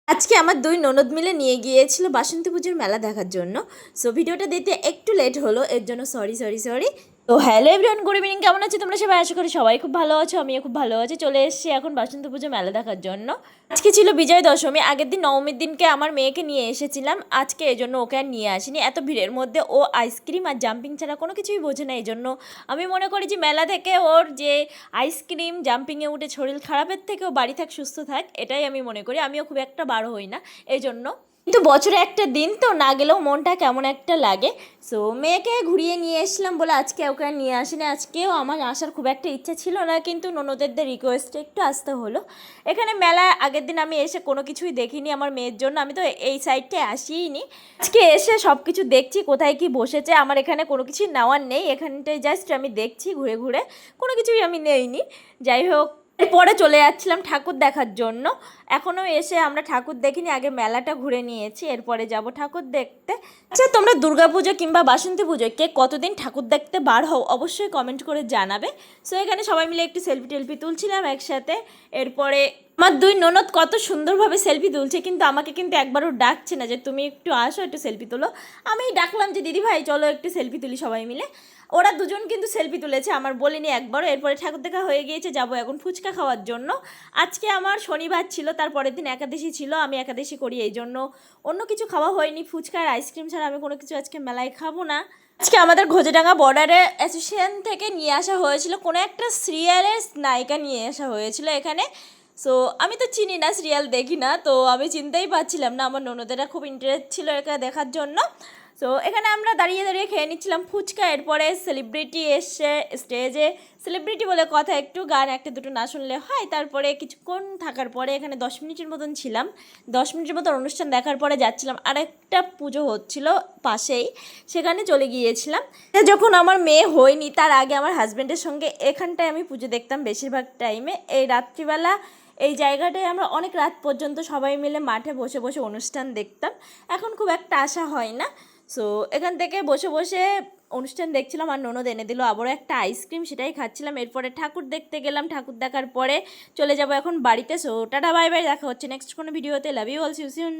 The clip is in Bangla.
আজকে আমার দুই ননদ মিলে নিয়ে গিয়েছিল বাসন্তী পুজোর মেলা দেখার জন্য। সো ভিডিওটা দিতে একটু লেট হলো, এর জন্য সরি। তো হ্যালো এভরিওয়ান, গুড ইভিনিং। কেমন আছো তোমরা সবাই? আশা করি সবাই খুব ভালো আছো, আমিও খুব ভালো আছি। চলে এসেছি এখন বাসন্তী পুজো মেলা দেখার জন্য। আজকে ছিল বিজয় দশমী, আগের দিন নবমীর দিনকে আমার মেয়েকে নিয়ে এসেছিলাম। আজকে এই জন্য ওকে আর নিয়ে আসিনি। এত ভিড়ের মধ্যে ও আইসক্রিম আর জাম্পিং ছাড়া কোনো কিছুই বোঝে না। এই জন্য আমি মনে করি যে মেলা থেকে ওর যে আইসক্রিম জাম্পিংয়ে উঠে শরীর খারাপের থেকে ও বাড়ি থাক, সুস্থ থাক, এটাই আমি মনে করি। আমিও খুব একটা বার হই না এই জন্য। কিন্তু বছরে একটা দিন তো, না গেলেও মনটা কেমন একটা লাগে। সো মেয়েকে ঘুরিয়ে নিয়ে এসলাম বলে আজকে ওকে আর নিয়ে আসিনি। আজকেও আমার আসার খুব একটা ইচ্ছা ছিল না, কিন্তু ননদেরদের রিকোয়েস্টে একটু আসতে হলো। এখানে মেলা আগের দিন আমি এসে কোনো কিছুই দেখিনি আমার মেয়ের জন্য, আমি তো এই সাইডটায় আসিই নি। আজকে এসে সব কিছু দেখছি, কোথায় কি বসেছে। আমার এখানে কোনো কিছু নেওয়ার নেই, এখানটায় জাস্ট আমি দেখছি ঘুরে ঘুরে, কোনো কিছুই আমি নেইনি। যাই হোক, এরপরে চলে যাচ্ছিলাম ঠাকুর দেখার জন্য। এখনও এসে আমরা ঠাকুর দেখিনি, আগে মেলাটা ঘুরে নিয়েছি, এরপরে যাব ঠাকুর দেখতে। আচ্ছা, তোমরা দুর্গাপুজো কিংবা বাসন্তী পুজোয় কে কতদিন ঠাকুর দেখতে বার হও অবশ্যই কমেন্ট করে জানাবে। সো এখানে সবাই মিলে একটু সেলফি টেলফি তুলছিলাম একসাথে। এরপরে আমার দুই ননদ কত সুন্দরভাবে সেলফি তুলছে, কিন্তু আমাকে কিন্তু একবারও ডাকছে না যে তুমি একটু আসো, একটু সেলফি তোলো। আমি ডাকলাম যে দিদি ভাই চলো একটু সেলফি তুলি সবাই মিলে। ওরা দুজন কিন্তু সেলফি তুলেছে, আমার বলিনি একবারও। এরপরে ঠাকুর দেখা হয়ে গিয়েছে, যাবো এখন ফুচকা খাওয়ার জন্য। আজকে আমার শনিবার ছিল, তার পরের দিন একাদশী ছিল, আমি একাদশী করি, এই জন্য অন্য কিছু খাওয়া হয়নি। ফুচকা আর আইসক্রিম ছাড়া আমি কোনো কিছু আজকে মেলায় খাবো না। আজকে আমাদের ঘোজেডাঙ্গা বর্ডারে অ্যাসোসিয়েশন থেকে নিয়ে আসা হয়েছিল, কোনো একটা সিরিয়ালের নায়িকা নিয়ে আসা হয়েছিল এখানে। সো আমি তো চিনি না, সিরিয়াল দেখি না, তো আমি চিনতেই পারছিলাম না। আমার ননদেরা খুব ইন্টারেস্ট ছিল এটা দেখার জন্য। সো এখানে আমরা দাঁড়িয়ে দাঁড়িয়ে খেয়ে নিচ্ছিলাম ফুচকা। এরপরে সেলিব্রিটি এসে স্টেজে, সেলিব্রিটি বলে কথা, একটু গান একটা দুটো না শুনলে হয়। তারপরে কিছুক্ষণ থাকার পরে এখানে 10 মিনিটের মতন ছিলাম। 10 মিনিটের মতন অনুষ্ঠান দেখার পরে যাচ্ছিলাম আরেকটা পুজো হচ্ছিল পাশেই, সেখানে চলে গিয়েছিলাম। যখন আমার মেয়ে হয়নি তার আগে আমার হাজব্যান্ডের সঙ্গে এখানটায় আমি পুজো দেখতাম বেশিরভাগ টাইমে। এই রাত্রিবেলা এই জায়গাটায় আমরা অনেক রাত পর্যন্ত সবাই মিলে মাঠে বসে বসে অনুষ্ঠান দেখতাম। এখন খুব একটা আশা হয় না। সো এখান থেকে বসে বসে অনুষ্ঠান দেখছিলাম, আর ননদ এনে দিল আবারও একটা আইসক্রিম, সেটাই খাচ্ছিলাম। এরপরে ঠাকুর দেখতে গেলাম, ঠাকুর দেখার পরে চলে যাব এখন বাড়িতে। সো টাটা বাই বাই, দেখা হচ্ছে নেক্সট কোনো ভিডিওতে। Love you all, see you soon.